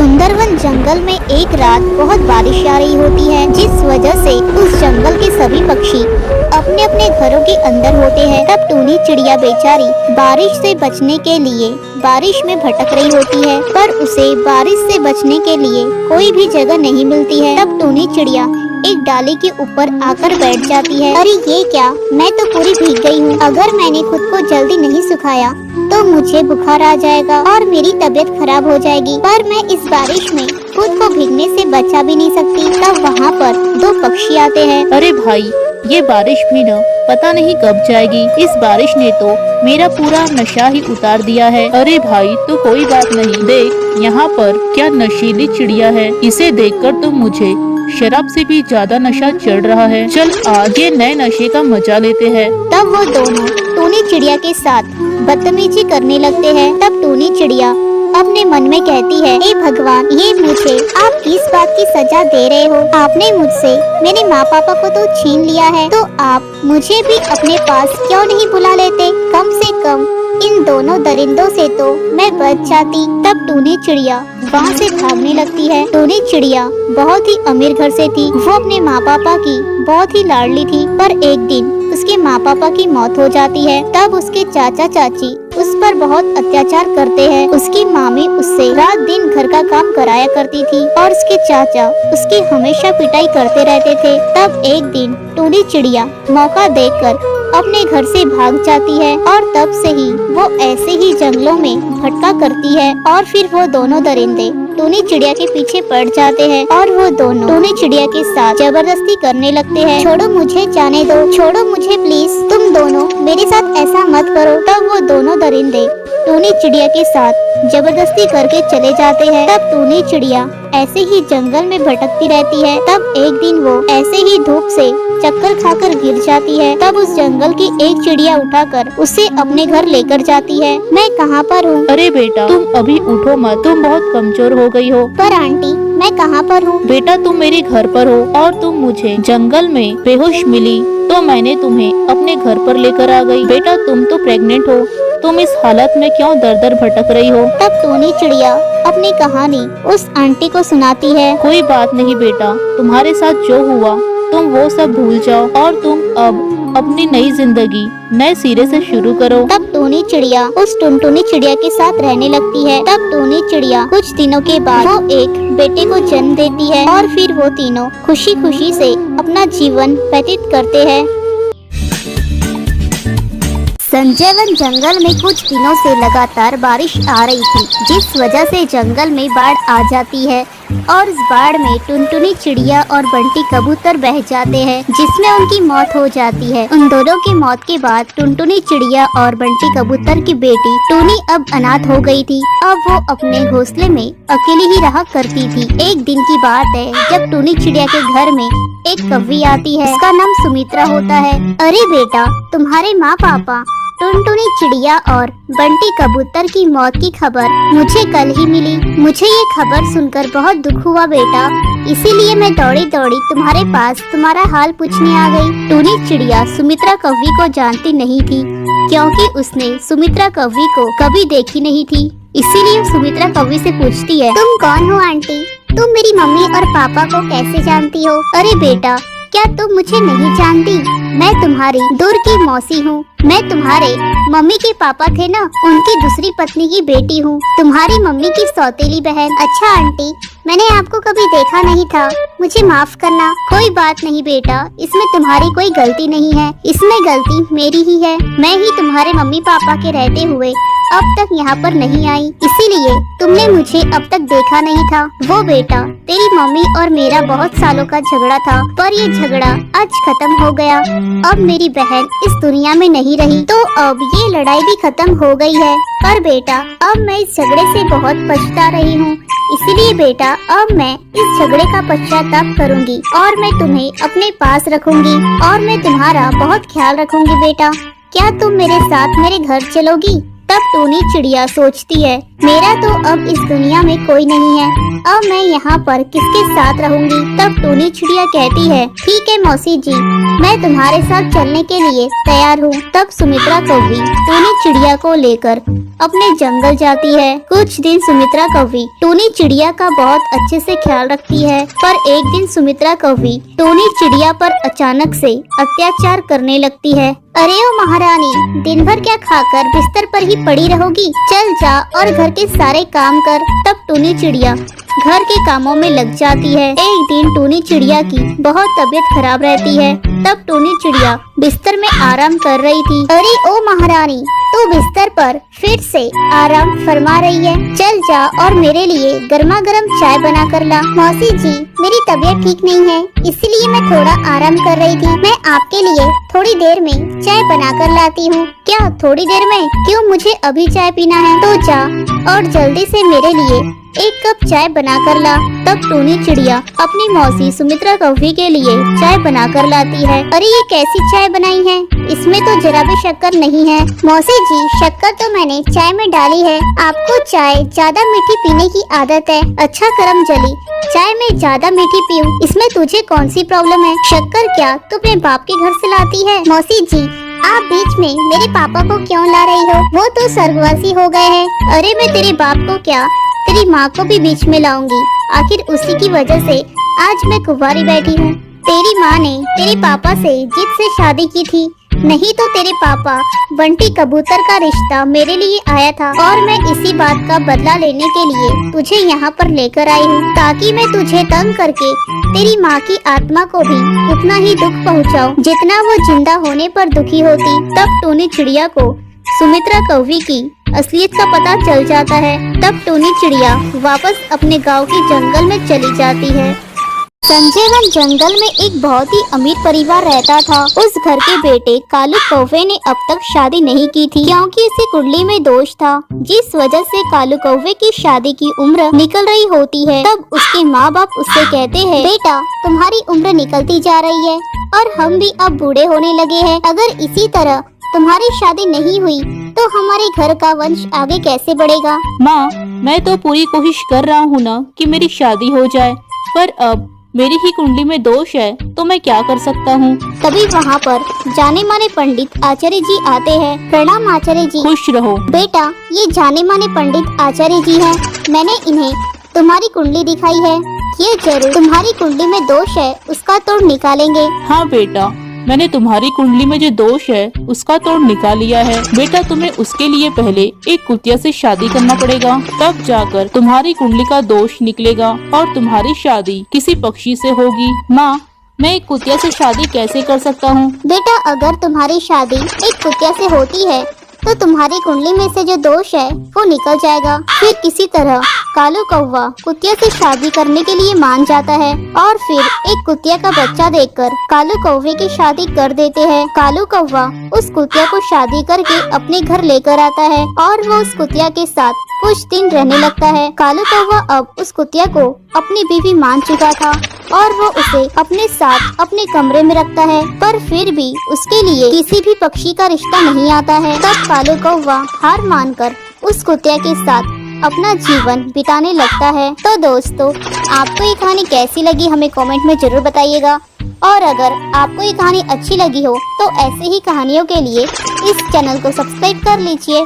सुंदरवन जंगल में एक रात बहुत बारिश आ रही होती है, जिस वजह से उस जंगल के सभी पक्षी अपने अपने घरों के अंदर होते हैं। तब टूनी चिड़िया बेचारी बारिश से बचने के लिए बारिश में भटक रही होती है, पर उसे बारिश से बचने के लिए कोई भी जगह नहीं मिलती है। तब टूनी चिड़िया एक डाली के ऊपर आकर बैठ जाती है। अरे ये क्या, मैं तो पूरी भीग गई हूँ। अगर मैंने खुद को जल्दी नहीं सुखाया तो मुझे बुखार आ जाएगा और मेरी तबीयत खराब हो जाएगी। पर मैं इस बारिश में खुद को भीगने से बचा भी नहीं सकती। तब वहाँ पर दो पक्षी आते हैं। अरे भाई, ये बारिश भी न पता नहीं कब जाएगी। इस बारिश ने तो मेरा पूरा नशा ही उतार दिया है। अरे भाई, तो कोई बात नहीं, देख यहाँ पर क्या नशीली चिड़िया है। इसे देखकर तो मुझे शराब से भी ज्यादा नशा चढ़ रहा है। चल आज ये नए नशे का मजा लेते हैं। तब वो दोनों टूनी चिड़िया के साथ बदतमीजी करने लगते हैं। तब टूनी चिड़िया अपने मन में कहती है, हे भगवान, ये मुझे आप किस बात की सजा दे रहे हो? आपने मुझसे मेरे माँ पापा को तो छीन लिया है, तो आप मुझे भी अपने पास क्यों नहीं बुला लेते? कम से कम इन दोनों दरिंदों से तो मैं बच जाती। तब टूनी चिड़िया वहाँ से भागने लगती है। टूनी चिड़िया बहुत ही अमीर घर से थी। वो अपने माँ पापा की बहुत ही लाडली थी, पर एक दिन उसके माँ पापा की मौत हो जाती है। तब उसके चाचा चाची उस पर बहुत अत्याचार करते हैं। उसकी मामी उससे रात दिन घर का काम कराया करती थी और उसके चाचा उसकी हमेशा पिटाई करते रहते थे। तब एक दिन टूनी चिड़िया मौका देखकर अपने घर से भाग जाती है और तब से ही वो ऐसे ही जंगलों में भटका करती है। और फिर वो दोनों दरिंदे टूनी चिड़िया के पीछे पड़ जाते हैं और वो दोनों टूनी चिड़िया के साथ जबरदस्ती करने लगते हैं। छोड़ो मुझे, जाने दो, छोड़ो मुझे प्लीज, तुम दोनों मेरे साथ ऐसा मत करो। तब वो दोनों दरिंदे टूनी चिड़िया के साथ जबरदस्ती करके चले जाते हैं। तब टूनी चिड़िया ऐसे ही जंगल में भटकती रहती है। तब एक दिन वो ऐसे ही धूप से चक्कर खाकर गिर जाती है। तब उस जंगल की एक चिड़िया उठाकर उसे अपने घर लेकर जाती है। मैं कहाँ पर हूँ? अरे बेटा, तुम अभी उठो मत, तुम बहुत कमजोर हो गई हो। पर आंटी, मैं कहाँ पर हूँ? बेटा, तुम मेरे घर पर हो और तुम मुझे जंगल में बेहोश मिली तो मैंने तुम्हें अपने घर पर लेकर आ गई। बेटा, तुम तो प्रेग्नेंट हो, तुम इस हालत में क्यों दर दर भटक रही हो? तब टूनी चिड़िया अपनी कहानी उस आंटी को सुनाती है। कोई बात नहीं बेटा, तुम्हारे साथ जो हुआ तुम वो सब भूल जाओ और तुम अब अपनी नई जिंदगी नए सिरे से शुरू करो। तब टूनी चिड़िया उस टुनटुनी चिड़िया के साथ रहने लगती है। तब टूनी चिड़िया कुछ दिनों के बाद वो एक बेटे को जन्म देती है और फिर वो तीनों खुशी खुशी से अपना जीवन व्यतीत करते हैं। संजयवन जंगल में कुछ दिनों से लगातार बारिश आ रही थी, जिस वजह से जंगल में बाढ़ आ जाती है और इस बाढ़ में टुनटुनी चिड़िया और बंटी कबूतर बह जाते हैं, जिसमें उनकी मौत हो जाती है। उन दोनों की मौत के बाद टुनटुनी चिड़िया और बंटी कबूतर की बेटी टूनी अब अनाथ हो गई थी। अब वो अपने घोंसले में अकेली ही रहा करती थी। एक दिन की बात है जब टूनी चिड़िया के घर में एक कौवी आती है। उसका नाम सुमित्रा होता है। अरे बेटा, तुम्हारे माँ पापा टुनटुनी चिड़िया और बंटी कबूतर की मौत की खबर मुझे कल ही मिली। मुझे ये खबर सुनकर बहुत दुख हुआ बेटा, इसीलिए मैं दौड़ी दौड़ी तुम्हारे पास तुम्हारा हाल पूछने आ गई। टूनी चिड़िया सुमित्रा कौवी को जानती नहीं थी, क्योंकि उसने सुमित्रा कौवी को कभी देखी नहीं थी। इसीलिए सुमित्रा कौवी से पूछती है, तुम कौन हो आंटी? तुम मेरी मम्मी और पापा को कैसे जानती हो? अरे बेटा, क्या तुम मुझे नहीं जानती? मैं तुम्हारी दूर की मौसी हूँ। मैं तुम्हारे मम्मी के पापा थे ना, उनकी दूसरी पत्नी की बेटी हूँ, तुम्हारी मम्मी की सौतेली बहन। अच्छा आंटी, मैंने आपको कभी देखा नहीं था, मुझे माफ करना। कोई बात नहीं बेटा, इसमें तुम्हारी कोई गलती नहीं है, इसमें गलती मेरी ही है। मैं ही तुम्हारे मम्मी पापा के रहते हुए अब तक यहाँ पर नहीं आई, इसीलिए तुमने मुझे अब तक देखा नहीं था। वो बेटा, तेरी मम्मी और मेरा बहुत सालों का झगड़ा था, पर ये झगड़ा आज खत्म हो गया। अब मेरी बहन इस दुनिया में नहीं रही, तो अब ये लड़ाई भी खत्म हो गई है। पर बेटा, अब मैं इस झगड़े से बहुत पछता रही हूँ, इसीलिए बेटा अब मैं इस झगड़े का पश्चाताप करूँगी और मैं तुम्हें अपने पास रखूंगी और मैं तुम्हारा बहुत ख्याल रखूंगी। बेटा, क्या तुम मेरे साथ मेरे घर चलोगी? तब टूनी चिड़िया सोचती है, मेरा तो अब इस दुनिया में कोई नहीं है, अब मैं यहाँ पर किसके साथ रहूंगी? तब टूनी चिड़िया कहती है, ठीक है मौसी जी, मैं तुम्हारे साथ चलने के लिए तैयार हूँ। तब सुमित्रा कौवी टूनी चिड़िया को लेकर अपने जंगल जाती है। कुछ दिन सुमित्रा कौवी टूनी चिड़िया का बहुत अच्छे से ख्याल रखती है, पर एक दिन सुमित्रा कौवी टूनी चिड़िया पर अचानक से अत्याचार करने लगती है। अरे ओ महारानी, दिन भर क्या खाकर बिस्तर पर ही पड़ी रहोगी? चल जा और घर के सारे काम कर। तब टूनी चिड़िया घर के कामों में लग जाती है। एक दिन टूनी चिड़िया की बहुत तबीयत खराब रहती है। तब टूनी चिड़िया बिस्तर में आराम कर रही थी। अरे ओ महारानी, तू बिस्तर पर फिर से आराम फरमा रही है। चल जा और मेरे लिए गर्मा गर्म चाय बना कर ला। मौसी जी, मेरी तबीयत ठीक नहीं है, इसलिए मैं थोड़ा आराम कर रही थी। मैं आपके लिए थोड़ी देर में चाय बना कर लाती हूँ। क्या थोड़ी देर में? क्यों, मुझे अभी चाय पीना है। तो जा और जल्दी से मेरे लिए एक कप चाय बना कर ला। तब टूनी चिड़िया अपनी मौसी सुमित्रा कौवी के लिए चाय बना कर लाती है। अरे ये कैसी चाय बनाई है? इसमें तो जरा भी शक्कर नहीं है। मौसी जी, शक्कर तो मैंने चाय में डाली है। आपको चाय ज्यादा मीठी पीने की आदत है। अच्छा करम जली, चाय में ज्यादा मीठी पीऊं, इसमें तुझे कौन सी प्रॉब्लम है? शक्कर क्या तू अपने बाप के घर से लाती है? मौसी जी, आप बीच में मेरे पापा को क्यों ला रही हो? वो तो स्वर्गवासी हो गए हैं। अरे मैं तेरे बाप को क्या, तेरी माँ को भी बीच में लाऊंगी। आखिर उसी की वजह से आज मैं कुंवारी बैठी हूँ। तेरी माँ ने तेरे पापा से जिद से शादी की थी, नहीं तो तेरे पापा बंटी कबूतर का रिश्ता मेरे लिए आया था और मैं इसी बात का बदला लेने के लिए तुझे यहाँ पर लेकर आई हूँ, ताकि मैं तुझे तंग करके तेरी माँ की आत्मा को भी उतना ही दुख पहुँचाऊँ जितना वो जिंदा होने पर दुखी होती। तब टूनी चिड़िया को सुमित्रा कौवी की असलियत का पता चल जाता है। तब टूनी चिड़िया वापस अपने गांव के जंगल में चली जाती है। संजय वन जंगल में एक बहुत ही अमीर परिवार रहता था। उस घर के बेटे कालू कौवे ने अब तक शादी नहीं की थी, क्योंकि उसे कुंडली में दोष था, जिस वजह से कालू कौवे की शादी की उम्र निकल रही होती है। तब उसके माँ बाप उससे कहते हैं, बेटा तुम्हारी उम्र निकलती जा रही है और हम भी अब बूढ़े होने लगे हैं। अगर इसी तरह तुम्हारी शादी नहीं हुई तो हमारे घर का वंश आगे कैसे बढ़ेगा? माँ, मैं तो पूरी कोशिश कर रहा हूँ ना कि मेरी शादी हो जाए, पर अब मेरी ही कुंडली में दोष है, तो मैं क्या कर सकता हूँ? तभी वहाँ पर जाने माने पंडित आचार्य जी आते हैं। प्रणाम आचार्य जी। खुश रहो बेटा, ये जाने माने पंडित आचार्य जी हैं। मैंने इन्हें तुम्हारी कुंडली दिखाई है, ये जरूर तुम्हारी कुंडली में दोष है, उसका तोड़ निकालेंगे। हाँ बेटा, मैंने तुम्हारी कुंडली में जो दोष है उसका तोड़ निकाल लिया है। बेटा, तुम्हें उसके लिए पहले एक कुतिया से शादी करना पड़ेगा, तब जाकर तुम्हारी कुंडली का दोष निकलेगा और तुम्हारी शादी किसी पक्षी से होगी। माँ, मैं एक कुतिया से शादी कैसे कर सकता हूँ? बेटा, अगर तुम्हारी शादी एक कुतिया से होती है तो तुम्हारी कुंडली में से जो दोष है वो निकल जाएगा। फिर किसी तरह कालू कौवा कुतिया से शादी करने के लिए मान जाता है और फिर एक कुतिया का बच्चा देखकर कालू कौवे की शादी कर देते हैं। कालू कौवा उस कुतिया को शादी करके अपने घर लेकर आता है और वो उस कुतिया के साथ कुछ दिन रहने लगता है। कालू कौवा अब उस कुतिया को अपनी बीवी मान चुका था और वो उसे अपने साथ अपने कमरे में रखता है, पर फिर भी उसके लिए किसी भी पक्षी का रिश्ता नहीं आता है। तब कालू कौवा हार मानकर उस कुतिया के साथ अपना जीवन बिताने लगता है। तो दोस्तों, आपको ये कहानी कैसी लगी हमें कमेंट में जरूर बताइएगा, और अगर आपको ये कहानी अच्छी लगी हो तो ऐसे ही कहानियों के लिए इस चैनल को सब्सक्राइब कर लीजिए।